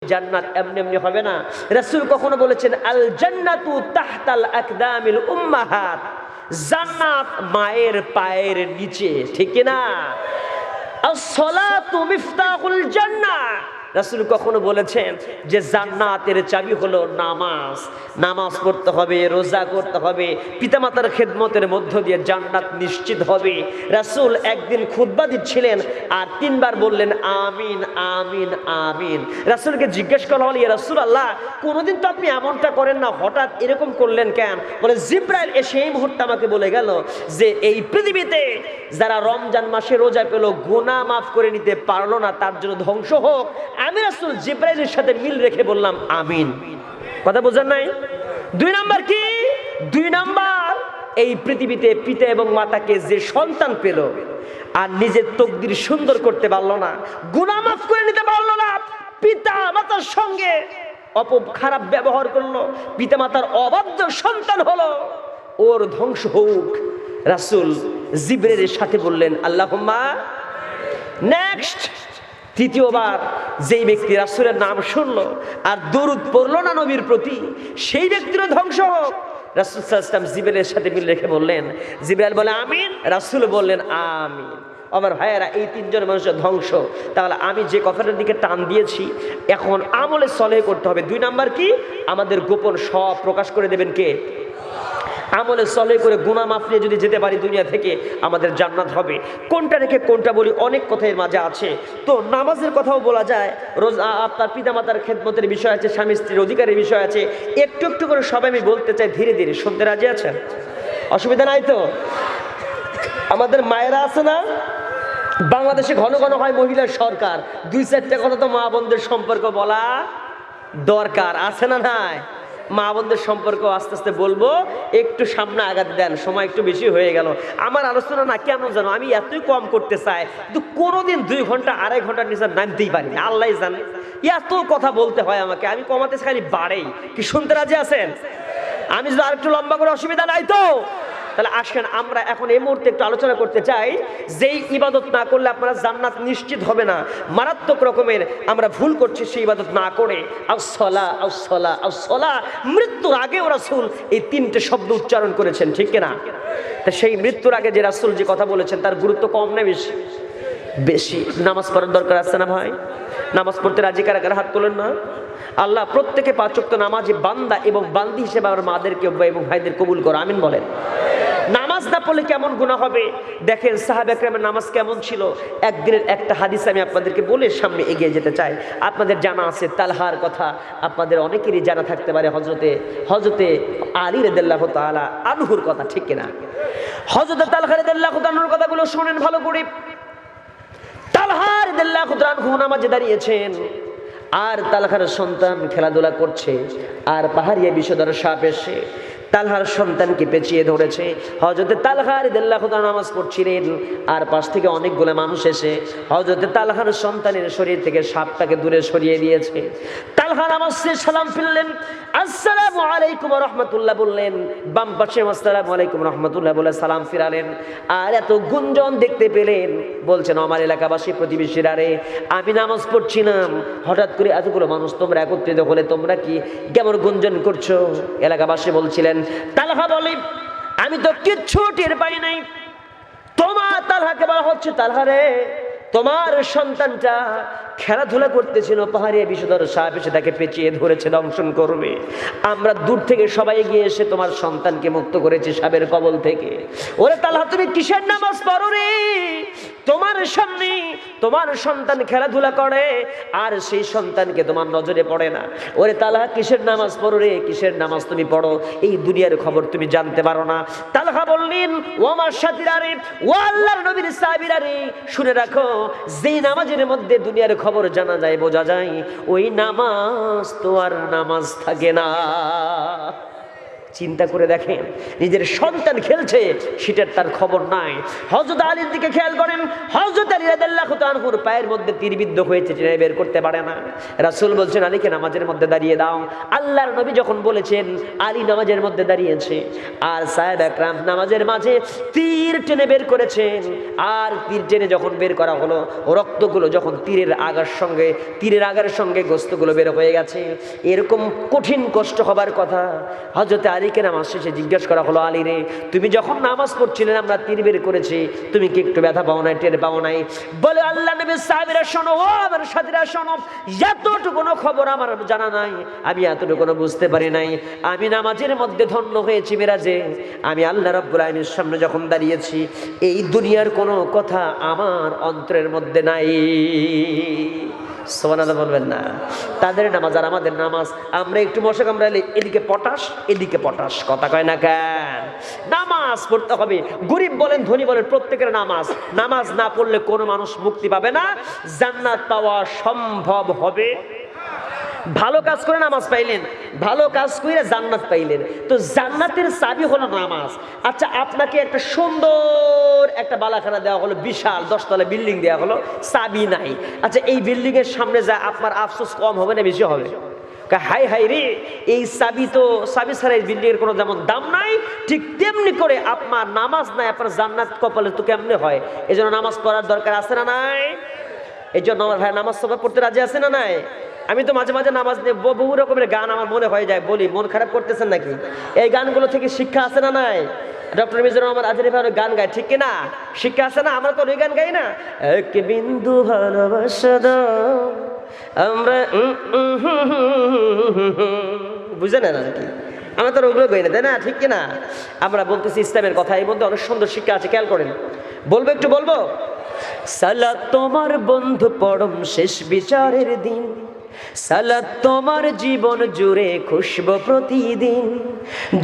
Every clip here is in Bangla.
জান্নাত এমনি এমনি হবে না। রাসূল কখনো বলেছেন আল জান্নাতু তাহতাল আকদামিল উম্মাহাত, জান্নাত মায়ের পায়ের নিচে, ঠিক না? আস-সালাতু মিফতাহুল জান্নাহ, রাসূল কখনো বলেছেন যে জান্নাতের চাবি হলো নামাজ। নামাজ পড়তে হবে, রোজা করতে হবে, পিতামাতার খেদমতের মধ্য দিয়ে জান্নাত নিশ্চিত হবে। রাসূল একদিন খুতবা দিচ্ছিলেন আর 3 বার বললেন আমিন আমিন আমিন। রাসূলকে জিজ্ঞেস করা হলো, ইয়া রাসূলুল্লাহ, কোনোদিন তো আপনি এমনটা করেন না, হঠাৎ এরকম করলেন কেন? বলে জিবরাইল এসে এই মুহূর্তে আমাকে বলে গেল যে এই পৃথিবীতে যারা রমজান মাসে রোজা পেল, গুনাহ মাফ করে নিতে পারলো না, তার জন্য ধ্বংস হোক। আমি রাসূল জিবরাইলের সাথে মিল রেখে বললাম আমিন। কথা বোঝেন নাই? 2 নাম্বার কি? 2 নাম্বার, এই পৃথিবীতে পিতা এবং মাতাকে যে সন্তান পেল আর নিজের তকদির সুন্দর করতে পারলো না, গুনাহ মাফ করে নিতে পারলো না, পিতা মাতার সঙ্গে খারাপ ব্যবহার করলো, পিতা মাতার অবাধ্য সন্তান হলো, ওর ধ্বংস হোক। রাসূল জিবরাইলের সাথে বললেন আল্লাহুম্মা। নেক্সট, তৃতীয়বার যেই ব্যক্তি রাসূলের নাম শুনলো আর দরুদ পড়লো না নবীর প্রতি, সেই ব্যক্তিরও ধ্বংস হোক। রাসূল সাল্লাল্লাহু আলাইহি ওয়াসাল্লাম জিবরাইলের সাথে মিল রেখে বললেন, জিবরাইল বলে আমিন, রাসূল বললেন আমিন। আমার ভাইয়েরা, এই 3 জন মানুষের ধ্বংস। তাহলে আমি যে কথাটার দিকে টান দিয়েছি, এখন আমলে সলেহ করতে হবে। 2 নাম্বার কি? আমাদের গোপন সব প্রকাশ করে দেবেন কে? আমলে সলেহ করে গুনাহ মাফ নিয়ে যদি যেতে পারি দুনিয়া থেকে, আমাদের জান্নাত হবে। কোনটা রেখে কোনটা বলি, অনেক কথা এর মাঝে আছে। তো নামাজের কথাও বলা যায়, রোজা, আপনার পিতামাতার খেদমতের বিষয় আছে, স্বামী স্ত্রীর অধিকারের বিষয় আছে। একটু একটু করে সবাই আমি বলতে চাই, ধীরে ধীরে। শুনতে রাজি আছেন? অসুবিধা নাই তো? আমাদের মায়েরা আছে না, বাংলাদেশে ঘন ঘন হয় মহিলার সরকার, 2-4টা কথা তো মা বোনদের সম্পর্ক বলা দরকার, আছে না নাই? মা বোনদের সম্পর্ক আস্তে আস্তে বলবো, একটু সামনে আগাতে দেন, সময় একটু বেশি হয়ে গেল। আমার আলোচনা না কেন জানো, আমি এতই কম করতে চাই, কিন্তু কোনোদিন 2 ঘন্টা 2.5 ঘন্টার নিচে নামতেই পারি না, আল্লাহ জানে। এত কথা বলতে হয় আমাকে, আমি কমাতে খালি বাড়েই। কি শুনতে রাজি আছেন? আমি যদি আরেকটু লম্বা করে, অসুবিধা নাই তো? তাহলে আসেন আমরা এখন এই মুহূর্তে একটু আলোচনা করতে চাই, যেই ইবাদত না করলে আপনারা জান্নাত নিশ্চিত হবে না, মারাত্মক রকমের আমরা ভুল করছি সেই ইবাদত না করে। আস-সালা আস-সালা আস-সালা, মৃত্যুর আগেও রাসূল এই 3টে শব্দ উচ্চারণ করেছেন, ঠিক কিনা? তা সেই মৃত্যুর আগে যে রাসূল যে কথা বলেছেন, তার গুরুত্ব কম না বেশি? বেশি। নামাজ পড়ার দরকার আছে না ভাই? নামাজ পড়তে রাজি কারা কারা? হাত তোলেন না। আল্লাহ প্রত্যেকে 5 ওয়াক্ত নামাজি বান্দা এবং বান্দি হিসেবে আমার মাদেরকে এবং ভাইদের কবুল করো, আমিন বলেন। নামাজ না পড়লে কেমন গুনাহ হবে? দেখেন সাহাবা একরামের নামাজ কেমন ছিল। একদিনের একটা হাদিস আমি আপনাদেরকে বলে সামনে এগিয়ে যেতে চাই। আপনাদের জানা আছে তালহার কথা, আপনাদের অনেকেরই জানা থাকতে পারে হযরতে আলী রাদিয়াল্লাহু তাআলা আনহুর কথা, ঠিক কিনা? হযরতে তালহা রাদিয়াল্লাহু তাআলার কথাগুলো শুনেন ভালো করে। তালহা রাদিয়াল্লাহু তাআলা আনহু নামাজে দাঁড়িয়েছেন, আর তালহার সন্তান খেলাধুলা করছে, আর পাহাড়িয়া বিষধর সাপ এসে তালহার সন্তানকে পেঁচিয়ে ধরেছে। হযরতে তালহা রাদিয়াল্লাহু তাআলা নামাজ পড়ছিলেন, আর পাশ থেকে অনেকগুলো মানুষ এসে হযরতে তালহার সন্তানের শরীর থেকে সাপটাকে দূরে সরিয়ে দিয়েছে। তালহা নামাজ শেষে সালাম ফিরলেন, আসসালামু আলাইকুম ওয়া রাহমাতুল্লাহ বললেন, বাম পাশে আসসালামু আলাইকুম রাহমাতুল্লাহ বলে সালাম ফিরালেন। আর এত গুঞ্জন দেখতে পেলেন, বলছেন আমার এলাকাবাসী, প্রতিবেশীরা, রে আমি নামাজ পড়ছিলাম, হঠাৎ করে এতগুলো মানুষ তোমরা একত্রিত হলে তোমরা কি কেমন গুঞ্জন করছো? এলাকাবাসী বলছিলেন, তালহা বলে আমি তো কিচ্ছু টের পাই নাই। তোমার তালহাকে বলা হচ্ছে, তালহা রে, তোমার সন্তানটা খেলাধুলা করতেছিল, পাহাড়ে বিষধর সাপ এসে তাকে পেঁচিয়ে ধরেছে, দংশন করবে। আমরা দূর থেকে সবাই গিয়ে এসে তোমার সন্তানকে মুক্ত করেছি সাপের কবল থেকে। ওরে তালহা, তুমি কিসের নামাজ পড়ো রে? তোমার সামনে তোমার সন্তান খেলাধুলা করে, আর সেই সন্তানকে তোমার নজরে পড়ে না। ওরে তালহা, কিসের নামাজ পড়ো রে? কিসের নামাজ তুমি পড়ো? এই দুনিয়ার খবর তুমি জানতে পারো না। তালহা বললেন, ও আমার সাথীরা রে, ও আল্লাহর নবীর সাহাবীরা রে, শুনে রাখো, যেই নামাজের মধ্যে দুনিয়ার খবর জানা যায়, বোঝা যায়, ওই নামাজ তো আর নামাজ থাকে না। চিন্তা করে দেখেন, নিজের সন্তান খেলছে সেটার তার খবর নাই। হযরত আলীর দিকে খেয়াল করেন, হযরত আলী রাদিয়াল্লাহু তাআলা আনহুর পায়ের মধ্যে তীরবিদ্ধ হয়েছে, টেনে বের করতে পারে না। রাসূল বলছেন আলীকে নামাজের মধ্যে দাঁড়িয়ে দাও। আল্লাহর নবী যখন বলেছেন, আলী নামাজের মধ্যে দাঁড়িয়েছে, আর সাহাবা একরাম নামাজের মাঝে তীর টেনে বের করেছেন। আর তীর টেনে যখন বের করা হলো, রক্তগুলো যখন তীরের আগার সঙ্গে গোস্তগুলো বের হয়ে গেছে, এরকম কঠিন কষ্ট হবার কথা। হযরত আলীকে নামাজ শেষে জিজ্ঞেস করা হলো, আলী রে, তুমি যখন নামাজ পড়ছিলেন আমরা তীর বের করেছি, তুমি কি একটু ব্যথা পাও নাই, টের পাও নাই? বলে, আল্লাহ নবীর সাহাবীরা শোনো, ও আমার সাথীরা শোনো, এতটুকুনো খবর আমার জানা নাই, আমি এতটুকুনো বুঝতে পারি নাই। আমি নামাজের মধ্যে ধন্য হয়েছি মেরাজে, আমি আল্লাহ রাব্বুল আলামিনের সামনে যখন দাঁড়িয়েছি, এই দুনিয়ার কোনো কথা আমার অন্তরের মধ্যে নাই। সুবহানাল্লাহ বলবেন না? তাদের নামাজ আর আমাদের নামাজ, আমরা একটু মশা কামড়ালে এদিকে পটাশ এদিকে পটাশ, কথা কয় না কেন? নামাজ পড়তে হবে, গরিব বলেন ধনী বলেন, প্রত্যেকের নামাজ না পড়লে কোনো মানুষ মুক্তি পাবে না, জান্নাত পাওয়া সম্ভব হবে। ভালো কাজ করে নামাজ পাইলেন, ভালো কাজ করে জান্নাত পাইলেন, তো জান্নাতের চাবি হলো নামাজ। আচ্ছা, আপনাকে একটা সুন্দর একটা বালাখানা দেওয়া হলো, বিশাল 10 তলা বিল্ডিং দেওয়া হলো, চাবি নাই। আচ্ছা, এই বিল্ডিং এর সামনে যা আপনার আফসোস কম হবে না বেশি হবে? হাই হাই রে, এই চাবি ছাড়া এই বিল্ডিং এর কোনো যেমন দাম নাই, ঠিক তেমনি করে আপনার নামাজ নাই, আপনার জান্নাত কপালে তো কেমনে হয়? এই জন্য নামাজ পড়ার দরকার আছে না নাই? এই জন্য আমার ভাই নামাজ সবাই পড়তে রাজি আছে না নাই? আমি তো মাঝে মাঝে নামাজ নিয়ে বহু রকমের গান আমার মনে হয়ে যায়, বলি মন খারাপ করতেছেন নাকি? এই গানগুলো থেকে শিক্ষা আছে না নাই? ডক্টর মিজানুর রহমান আজহারী ভাই গান গায়, ঠিক কিনা? শিক্ষা আছে না? আমরা তো ওই গান গাই না, এক বিন্দু ভালোবাসা দাও, আমরা বুঝে না নাকি? আমরা তো ওগুলো গাই না, তাই না? ঠিক কিনা? আমরা বলতেছি ইসলামের কথা, এর মধ্যে অনেক সুন্দর শিক্ষা আছে, খেয়াল করেন। বলবো, একটু বলবো। সালাত তোমার বন্ধু পরম শেষ বিচারের দিন, সালাত তোমার জীবন জুড়ে খুশবু প্রতিদিন,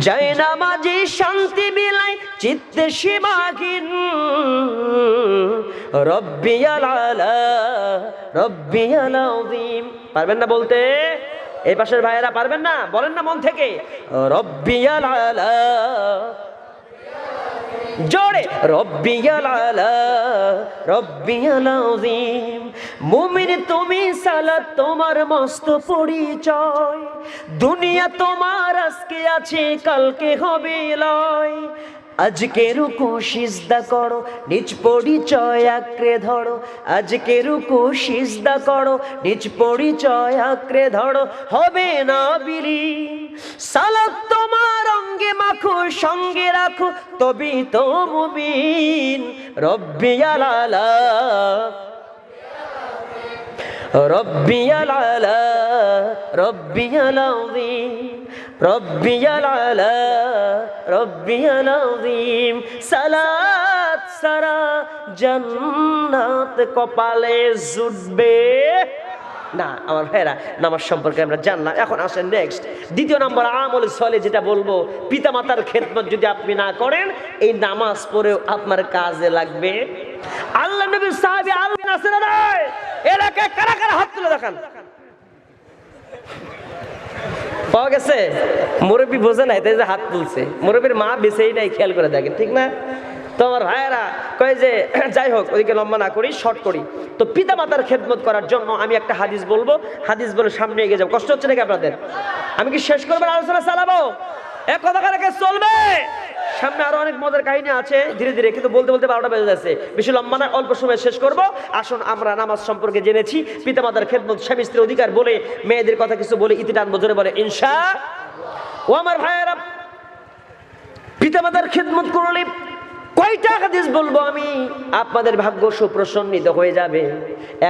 যায় নামাজে শান্তি বিলাই চিত্তে সীমাহীন, রব্বিয়াল আলা রব্বিয়াল আযীম। পারবেন না বলতে? এই পাশের ভাইয়েরা পারবেন না? বলেন না মন থেকে, রব্বিয়াল আলা, জোরে, রব্বিয়াল আলা রব্বিয়াল আযীম। মুমিন তুমি, সালাত তোমার মস্ত পরিচয়, দুনিয়া তোমার আজকে আছে কালকে হবে লয়, আজকে রুকু সিজদা করো, নিজ পরিচয় আঁকড়ে ধরো, আজকে রুকু সিজদা করো, নিজ পরিচয় আঁকড়ে ধরো, হবে না বিলীন। সালাত তোমার অঙ্গে মাখো, সঙ্গে রাখো, তবেই তো মুমিন। রব্বিয়াল আলা রব্বিয়াল আলা রব্বিয়াল আযীম, রব্বিয়াল আলা রব্বিয়াল আযীম। সালাত সারা জান্নাত কপালে জুটবে না। আমার ভাইরা, নামাজ সম্পর্কে আমরা জানলাম, এখন আসেন নেক্সট, দ্বিতীয় নম্বর আমল সলে, যেটা বলবো, পিতামাতার খেদমত যদি আপনি না করেন, এই নামাজ পড়েও আপনার কাজে লাগবে। আল্লাহ নবীর সাহাবী আলবিন আছে না নাই? এলাকায় কারা কারা হাত তুলে দেখান। পাওয়া গেছে? মুরব্বী বোঝে নাই, তাই যে হাত তুলছে। মুরব্বীর মা বেঁচেই নাই, খেয়াল করে দেখেন, ঠিক না? তো আমার ভাইয়েরা কয় যে, যাই হোক, ওইদিকে লম্বা না করি, শর্ট করি। তো পিতা মাতার খেদমত করার জন্য আমি একটা হাদিস বলবো, হাদিস বলে সামনে এগিয়ে যাবো। কষ্ট হচ্ছে নাকি আপনাদের? আমি কি শেষ করবো, আলোচনা চালাবো? এক কথা কারাকে চলবে? সামনে আরো অনেক মজার কাহিনী আছে, ধীরে ধীরে, কিন্তু বলতে বলতে 12টা বেজে যাচ্ছে। বেশি লম্বা না, অল্প সময় শেষ করব। আসুন, আমরা নামাজ সম্পর্কে জেনেছি, পিতামাতার খেদমত, স্বামী স্ত্রীর অধিকার বলে, মেয়েদের কথা কিছু বলে, ইতি টানবো, জোরে বলে ইনশাআল্লাহ। ও আমার ভাইয়েরা, পিতামাতার খেদমত করলে কয়টা হাদিস বলবো আমি, আপনাদের ভাগ্য সুপ্রসন্নিত হয়ে যাবে।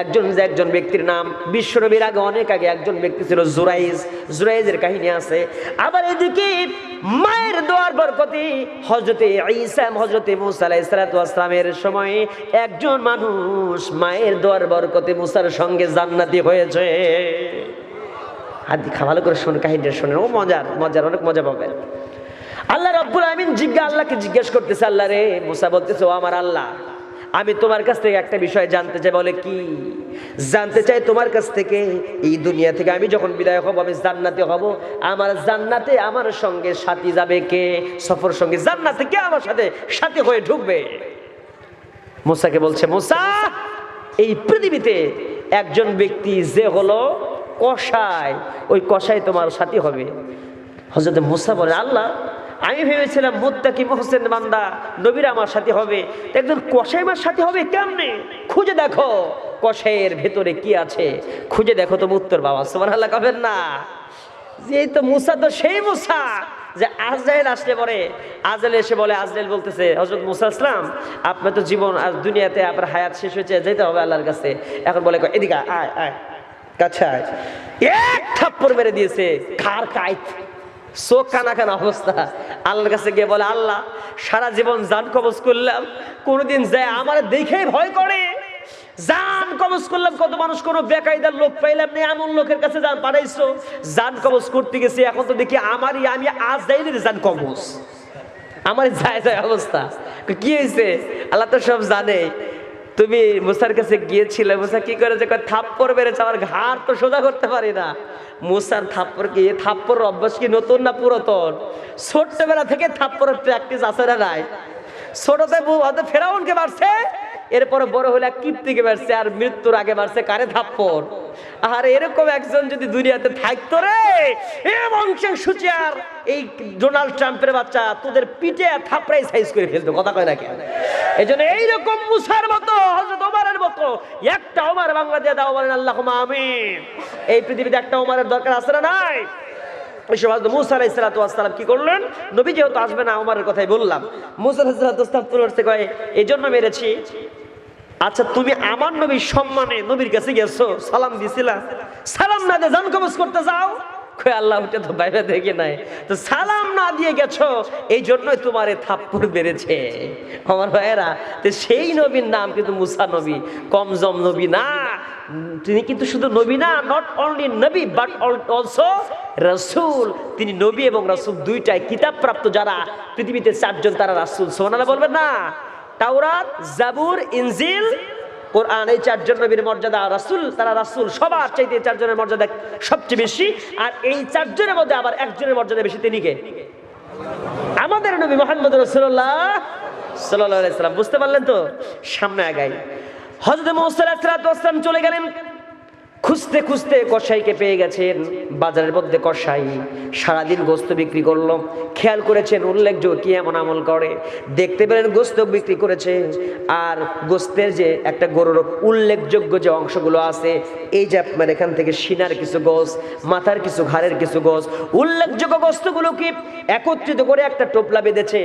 একজন ব্যক্তির নাম, বিশ্বনবীর আগে, অনেক আগে একজন ব্যক্তি ছিল জুরাইজের কাহিনী আছে। আবার এদিকে মায়ের দোয়ার বরকতে হযরতে ঈসা, হযরতে মূসা আলাইহিস সালাতু ওয়াস সালামের সময়ে একজন মানুষ মায়ের দোয়ার বরকতে মূসার সঙ্গে জান্নাতি হয়েছে। ভালো করে শুনুন, কাহিনীটা শুনুন, ও মজার, অনেক মজা পাবেন। আল্লাহ রাব্বুল আলামিন আল্লাহকে জিজ্ঞেস করতেছে, আল্লাহ রে, মূসা বলতেছে, ও আমার আল্লাহ, আমি তোমার কাছ থেকে একটা বিষয় জানতে চাই। বলে কি? জানতে চাই তোমার কাছ থেকে, এই দুনিয়া থেকে আমি যখন বিদায় হব, আমি জান্নাতে হব, আমার জান্নাতে আমার সঙ্গে সাথী যাবে কে? সফর সঙ্গে জান্নাতে কে আমার সাথে সাথী হয়ে ঢুকবে? মুসাকে বলছে, মুসা, এই পৃথিবীতে একজন ব্যক্তি যে হলো কসাই, ওই কসাই তোমার সাথী হবে। হযরত মুসা বলে, আল্লাহ, আমি ভেবেছিলাম মুত্তাকি মুহসিন বান্দা নবীরা আমার সাথে হবে, একজন কসাই আমার সাথে হবে কেমনে? খুঁজে দেখো কসাইয়ের ভেতরে কি আছে, খুঁজে দেখো। তুমি উত্তর বাবা সুবহানাল্লাহ কবেন না? যে তো মুসা তো সেই মুসা যে আজরাইল আসলে পরে আজরাইল এসে বলে, আজরাইল বলতেছে, হযরত মুসা ইসলাম, আপনার তো জীবন আর দুনিয়াতে আপনার হায়াত শেষ হয়েছে, যেতে হবে আল্লাহর কাছে। এখন বলে, এদিকে আয় আয়, কাছে আয়। এক থাপ্পড় মেরে দিয়েছে, কার কাইত, চোখ কানা কানা অবস্থা। আল্লাহর কাছে গিয়ে বলে, আল্লাহ, সারা জীবন জান কবজ করলাম, কোনোদিন যায় আমার দেখেই ভয় করে। জান কবজ করলাম, কত মানুষ, কোনো বেকায়দার লোক পাইলাম না, এমন লোকের কাছে জান পাঠাইছো, জান কবজ করতে গেছি, এখন তো দেখি আমি আজরাইলের জান কবজ, আমার যায় যায় অবস্থা। কি হয়েছে? আল্লাহ তো সব জানে। তুমি মুসার কাছে গিয়েছিলে, মুসা কি করেছে? থাপ্পড় মেরেছে, আমার ঘাড় তো সোজা করতে পারি না। মুসার থাপ্পড় কি, থাপ্পড় অভ্যাস কি নতুন না পুরাতন? ছোট্টবেলা থেকে থাপ্পড়ের প্র্যাকটিস আছে না নাই? ছোটতে ফেরাউনকে মারছে, এরপরে বড় হলে কিপ্তিকে মারছে, আর মৃত্যুর আগে মারছে কারে? থাপ্পড়। আর এরকম একজন যদি দুনিয়াতে থাকতো রে, এ বংশের সুচিয়ার এই ডোনাল্ড ট্রাম্পের বাচ্চা তোদের পিঠে থাপড়াই সাইজ করে ফেলতো, কথা কয় না কেন? এই জন্য এইরকম মুসার মতো, হযরত ওমরের মতো একটা ওমর বাংলা দিয়ে দাও, বলেন আল্লাহুম্মা আমিন। এই পৃথিবীতে একটা ওমরের দরকার আছে না নাই? ওই সময় মুসা আলাইহিস সালাতু ওয়াস সালাম কি করলেন? নবী যেহেতু আসবে না, ওমরের কথাই বললাম। মুসা আলাইহিস সালাতু ওয়াস সালাম তুলছে, কয় এই জন্য মেরেছি। আচ্ছা, তুমি আমার নবীর সম্মানে নবীর কাছে গেছো, সালাম দিছিলা, সালাম না দিয়ে জান কবজ করতে যাও? কয় আল্লাহ, ওটা তো বাইরে দেখে নাই, তো সালাম না দিয়ে গেছো, এই জন্যই তোমার থাপ্পড় বেড়েছে। আমার ভাইয়েরা, তো সেই নবীর নাম কিন্তু মুসা নবী, কমজম নবী না। তিনি কিন্তু শুধু নবী না, নট অনলি নবী বাট অলসো রাসূল। তিনি নবী এবং রাসূল দুইটাই কিতাব প্রাপ্ত যারা পৃথিবীতে চারজন, তারা রাসূল। সুবহানাল্লাহ বলবেন না? তাওরাত, জাবুর, ইনজিল, কোরআন, এই চারজন নবীর মর্যাদা, রাসূল, তারা রাসূল সবার চাইতে চারজনের মর্যাদা সবচেয়ে বেশি। আর এই চারজনের মধ্যে আবার একজনের মর্যাদা বেশি, তিনি কে? আমাদের নবী মুহাম্মদ রাসূলুল্লাহ সাল্লাল্লাহু আলাইহি সাল্লাম। বুঝতে পারলেন তো? সামনে আগাই। হযরত মুসা আলাইহিস সালাতু ওয়াস সালাম চলে গেলেন, খুঁজতে খুঁজতে কসাইকে পেয়ে গেছেন। বাজারের মধ্যে কসাই সারাদিন গোস্ত বিক্রি করলো। খেয়াল করেছেন উল্লেখযোগ্য কি এমন আমল করে, দেখতে পেলেন গোস্ত বিক্রি করেছে, আর গোস্তের যে একটা গরুর উল্লেখযোগ্য যে অংশগুলো আছে, এই যে আপনার এখান থেকে সিনার কিছু গোস, মাথার কিছু, ঘাড়ের কিছু গোস, উল্লেখযোগ্য গোস্তগুলোকে একত্রিত করে একটা টোপলা বেঁধেছে।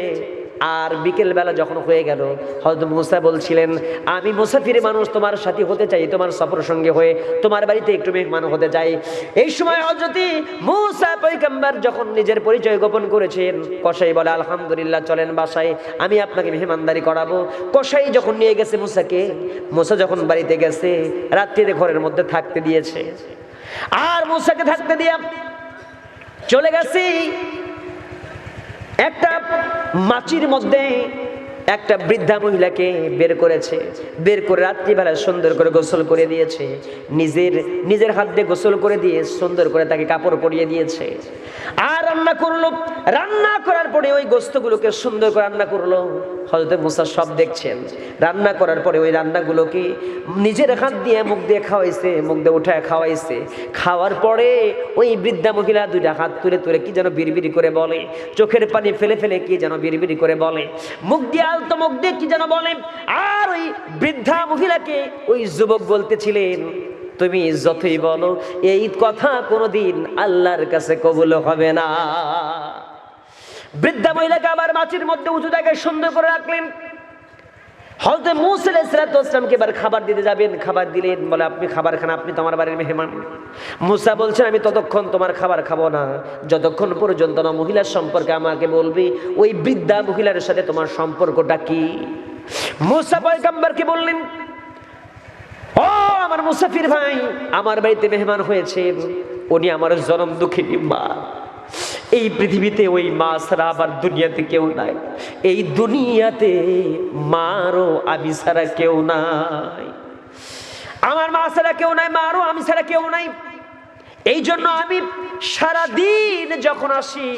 আর বিকেল বেলা যখন হয়ে গেল, হযরত মুসা বলছিলেন, আমি মুসাফির মানুষ, তোমার সাথী হতে চাই, তোমার সফর সঙ্গে হয়ে তোমার বাড়িতে একটু মেহমান হতে চাই। এই সময় হযরত মুসা পয়গম্বর যখন নিজের পরিচয় গোপন করেছেন, কসাই বলে, আলহামদুলিল্লাহ, চলেন বাসায়, আমি আপনাকে মেহমানদারি করাবো। কসাই যখন নিয়ে গেছে মুসাকে, মুসা যখন বাড়িতে গেছে, রাত্রিতে ঘরের মধ্যে থাকতে দিয়েছে। আর মুসাকে থাকতে দিয়া চলে গেছি একটা মাচির মধ্যে একটা বৃদ্ধা মহিলাকে বের করেছে, বের করে রাত্রিবেলা সুন্দর করে গোসল করে দিয়েছে, নিজের হাত দিয়ে গোসল করে দিয়ে সুন্দর করে তাকে কাপড় পরিয়ে দিয়েছে। আর রান্না করলো, রান্না করার পরে ওই গোস্তগুলোকে সুন্দর করে রান্না করলো। হযরত মুসা সব দেখছেন। রান্না করার পরে ওই রান্নাগুলোকে নিজের হাত দিয়ে মুখ দিয়ে খাওয়াইছে, মুখ দিয়ে উঠায় খাওয়াইছে। খাওয়ার পরে ওই বৃদ্ধা মহিলা দুইটা হাত তুলে তুলে কি যেন বিড়বিড়ি করে বলে, চোখের পানি ফেলে ফেলে কি যেন বিড়বিড়ি করে বলে, মুখ দিয়ে আলতো মুখ দিয়ে কি যেন বলে। আর ওই বৃদ্ধা মহিলাকে ওই যুবক বলতেছিলেন, তুমি যতই বলো এই কথা কোনোদিন আল্লাহর কাছে কবুল হবে না। বৃদ্ধা মহিলাকে আবার মাছির মধ্যে উঁচু জায়গায় সুন্দর করে রাখলেন। হযরত মুসা আলাইহিস সালাতু ওয়াস সালামকে এবার খাবার দিতে যাবেন, খাবার দিলেন। বলে, আপনি খাবার খান, আপনি তো আমার বাড়ির মেহমান। মুসা বলছেন, আমি ততক্ষণ তোমার খাবার খাবো না যতক্ষণ পর্যন্ত না মহিলার সম্পর্কে আমাকে বলবি, ওই বৃদ্ধা মহিলার সাথে তোমার সম্পর্কটা কি। মুসা পয়গম্বরকে বললেন, ও আমার মুসাফির ভাই, আমার বাড়িতে মেহমান হয়েছে, উনি আমার জনম দুঃখিনী মা, এই পৃথিবীতে ওই মা ছাড়া আবার দুনিয়াতে কেউ নাই। এই দুনিয়াতে মারও আমি ছাড়া কেউ নাই। আমার মা ছাড়া কেউ নাই, মারও আমি ছাড়া কেউ নাই। এই জন্য আমি সারাদিন যখন আসি,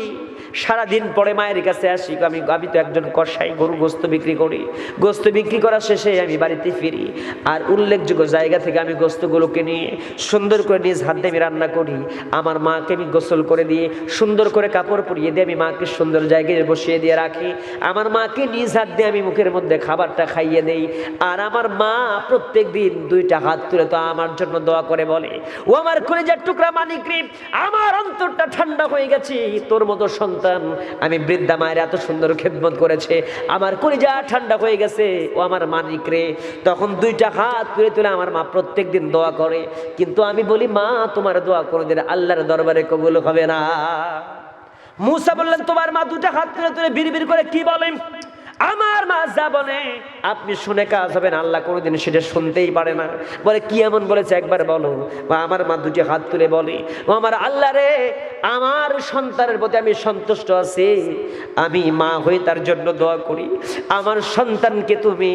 সারাদিন পরে মায়ের কাছে আসি। আমি তো একজন কসাই, গরু গোস্ত বিক্রি করি। গোস্ত বিক্রি করা শেষে আমি বাড়িতে ফিরি, আর উল্লেখযোগ্য জায়গা থেকে আমি গোস্তগুলোকে নিয়ে সুন্দর করে নিজ হাত দিয়ে আমি রান্না করি। আমার মাকে আমি গোসল করে দিয়ে সুন্দর করে কাপড় পরিয়ে দিয়ে আমি মাকে সুন্দর জায়গায় বসিয়ে দিয়ে রাখি। আমার মাকে নিজ হাত দিয়ে আমি মুখের মধ্যে খাবারটা খাইয়ে দেই। আর আমার মা প্রত্যেক দিন দুইটা হাত তুলে তো আমার জন্য দোয়া করে বলে, ও আমার কলিজার টুকরা মানিক রে, আমার অন্তরটা ঠান্ডা হয়ে গেছে, তোর মতো সন্তান আমি বৃদ্ধা মায়ের এত সুন্দর খেদমত করেছে, আমার কলিজা ঠান্ডা হয়ে গেছে, ও আমার মানিক রে। তখন দুইটা হাত তুলে তুলে আমার মা প্রত্যেক দিন দোয়া করে। কিন্তু আমি বলি, মা তোমার দোয়া কোনোদিন আল্লাহর দরবারে কবুল হবে না। মুসা বললেন, তোমার মা দুইটা হাত তুলে তুলে বিড়বিড় করে কি বলেন? আমার মা যা বলে আপনি শুনে কাজ হবে না, আল্লাহ কোনোদিন সেটা শুনতেই পারে না। বলে, কি এমন বলেছে একবার বলো। বা আমার মা দুটি হাত তুলে বলে, ও আমার আল্লাহ রে, আমার সন্তানের প্রতি আমি সন্তুষ্ট আছি, আমি মা হয়ে তার জন্য দোয়া করি, আমার সন্তানকে তুমি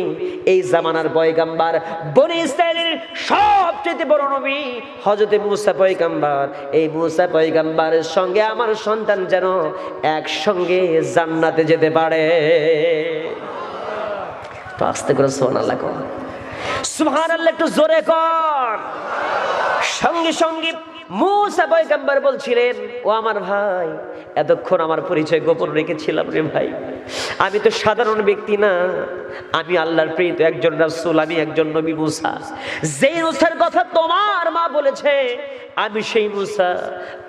এই জামানার পয়গাম্বার, বনি ইসরাইলের সবচেয়ে বড় নবী হযরত মুসা পয়গাম্বার, এই মুসা পয়গাম্বারের সঙ্গে আমার সন্তান যেন একসঙ্গে জান্নাতে যেতে পারে। তো আস্তে করে সুবহানাল্লাহ কর, সুবহানাল্লাহ একটু জোরে কর। সঙ্গে সঙ্গে মুসা পয়গম্বর বলছিলেন, ও আমার ভাই, এতক্ষণ আমার পরিচয় গোপন রেখেছিলাম রে ভাই, আমি তো সাধারণ ব্যক্তি না, আমি আল্লাহর প্রেরিত একজন রাসূল, আমি একজন নবী মুসা। যেই মুসার কথা তোমার মা বলেছে, আমি সেই মুসা।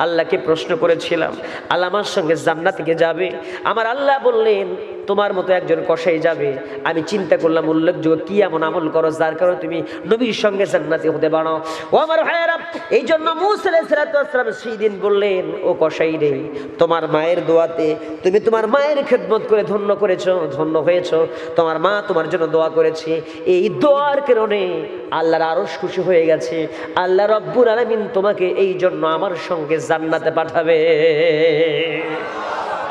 আল্লাহকে প্রশ্ন করেছিলাম, আল্লাহ আমার সঙ্গে জান্নাতে যাবে? আমার আল্লাহ বললেন, তোমার মতো একজন কসাই যাবে। আমি চিন্তা করলাম, উল্লেখযোগ্য কি এমন আমল করো যার কারণে তুমি নবীর সঙ্গে জান্নাতে হতে পারো। ও আমার ভাইয়েরা, এই জন্য মুসা আলাইহিস সালাম সেই দিন বললেন, ও কসাই রে, তোমার মায়ের দোয়াতে তুমি তোমার মায়ের খেদমত করে ধন্য করেছো, ধন্য হয়েছো। তোমার মা তোমার জন্য দোয়া করেছে, এই দোয়ার কারণে আল্লাহর আরশ খুশি হয়ে গেছে। আল্লাহ রব্বুল আলামিন তোমাকে এই জন্য আমার সঙ্গে জান্নাতে পাঠাবে।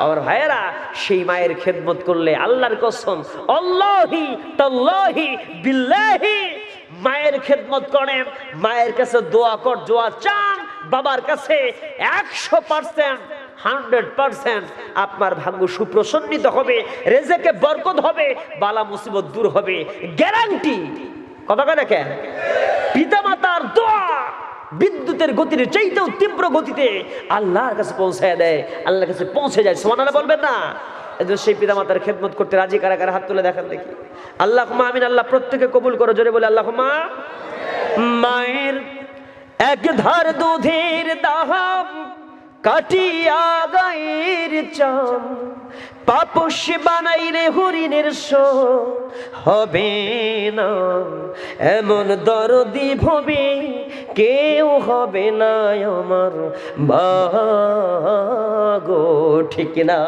আমার ভাইয়েরা, সেই মায়ের খেদমত করলে আল্লাহর কসম, আল্লাহি তাল্লাহি বিল্লাহি, মায়ের খেদমত করেন, মায়ের কাছে দোয়া কর, দোয়া চান, বাবার কাছে 100%, 100% আপনার ভাগ্য সুপ্রসন্নিত হবে, রেজেকে বরকত হবে, বালা মুসিবত দূর হবে, গ্যারান্টি। কথা কয় না কেন? পিতামাতার দোয়া বিদ্যুতের গতির চাইতেও তীব্র গতিতে আল্লাহর কাছে পৌঁছায় দেয়, আল্লাহর কাছে পৌঁছে যায়। সুবহানাল্লাহ বলবেন না? এজন্য সেই পিতামাতার খেদমত করতে রাজি কারা কারা হাত তুলে দেখান দেখি। আল্লাহুম্মা আমিন। আল্লাহ প্রত্যেকে কবুল করো, জোরে বলে আল্লাহুম্মা। মায়ের এক ধার দুধের দাম কাটিয়া গায়ের চাম, পাপস বানাইলে হরিণের শো হবে না, এমন দরদি ভবে কেউ হবে না আমার মাগো, ঠিক না?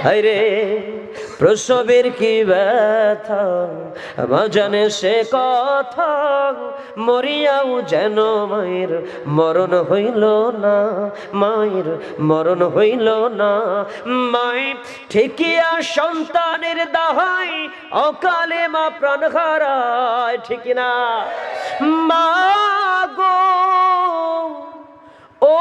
হায়রে প্রসবের কি ব্যথা, আমার জানে সে কথা, মরিয়াও যেন মায়ের মরণ হইল না, মায়ের মরণ হইল না। মায়ের ঠিকিয়া সন্তানের দাহাই, অকালে মা প্রাণ হারায়, ঠিক না? মা গো, ও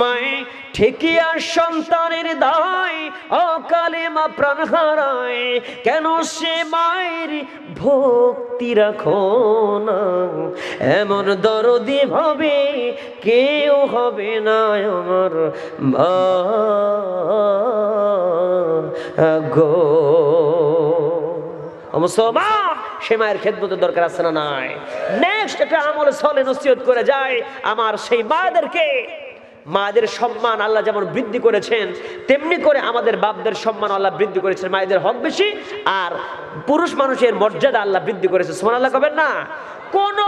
মায়ে ঠিকিয়া সন্তানের দায়, অকালে মা প্রাণ হারায়, কেন সে মায়ের ভক্তি রাখো না, এমন দরদি ভাবে কেউ হবে না আমার মা গো। মুসলমান, সে মায়ের খেদমতের দরকার আছে না নাই? নেক্সট একটা আমল সলে নসিহত করে যায় আমার সেই মায়েদেরকে। মায়েদের সম্মান আল্লাহ যেমন বৃদ্ধি করেছেন, তেমনি করে আমাদের বাপদের সম্মান আল্লাহ বৃদ্ধি করেছেন। মায়েদের হক বেশি, আর পুরুষ মানুষের মর্যাদা আল্লাহ বৃদ্ধি করেছে। সুবহানাল্লাহ কবেন না? কোন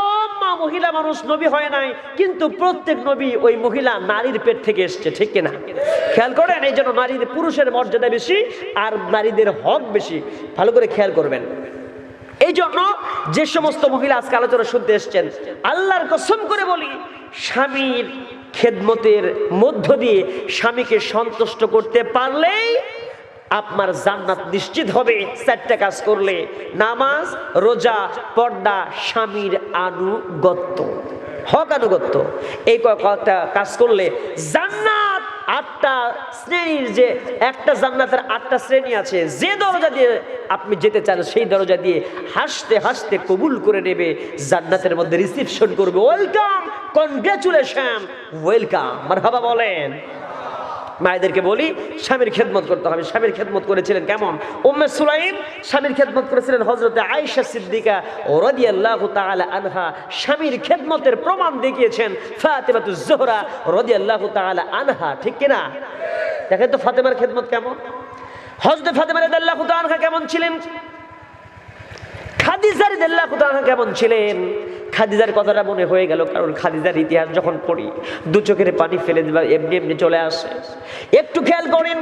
মহিলা মানুষ নবী হয় নাই, কিন্তু প্রত্যেক নবী ওই মহিলা নারীর পেট থেকে এসছে, ঠিক কিনা? খেয়াল করেন, এই জন্য নারীদের পুরুষের মর্যাদা বেশি আর নারীদের হক বেশি। ভালো করে খেয়াল করবেন। এই জন্য যে সমস্ত মহিলা আজকে আলোচনা শুনতে এসছেন, আল্লাহর কসম করে বলি, স্বামীর খেদমতের মধ্য দিয়ে স্বামীকে সন্তুষ্ট করতে পারলেই আপনার জান্নাত নিশ্চিত হবে। 4টা কাজ করলে: নামাজ, রোজা, পর্দা, স্বামীর আনুগত্য, হক আনুগত্য। এই কয়েকটা কাজ করলে জান্নাত 8টা শ্রেণীর, যে একটা জান্নাতের 8টা শ্রেণী আছে, যে দরজা দিয়ে আপনি যেতে চান সেই দরজা দিয়ে হাসতে হাসতে কবুল করে নেবে, জান্নাতের মধ্যে রিসিপশন করবে, ওয়েলকাম, কনগ্রাচুলেশন, ওয়েলকাম, মারহাবা বলেন। মায়েদেরকে বলি স্বামীর খেদমত করতে হবে। স্বামীর খেদমত করেছিলেন কেমন? উম্মে সুলাইম স্বামীর খেদমত করেছিলেন হযরতে আয়েশা সিদ্দিকা রাদিয়াল্লাহু তাআলা আনহা। স্বামীর খেদমতের প্রমাণ দেখিয়েছেন ফাতেমাতুজ জোহরা রাদিয়াল্লাহু তাআলা আনহা, ঠিক কিনা? দেখেন তো ফাতেমার খেদমত কেমন। হযরত ফাতেমা রাদিয়াল্লাহু তাআলা আনহা কেমন ছিলেন, খাদিজা রাদিয়াল্লাহু তাআলা আনহা কেমন ছিলেন। খাদিজার কথাটা মনে হয়ে গেল, কারণ খাদিজার ইতিহাস যখন পড়ি দু চোখের পানি ফেলে দেবা এমনি এমনি চলে আসে। একটু খেয়াল করেন,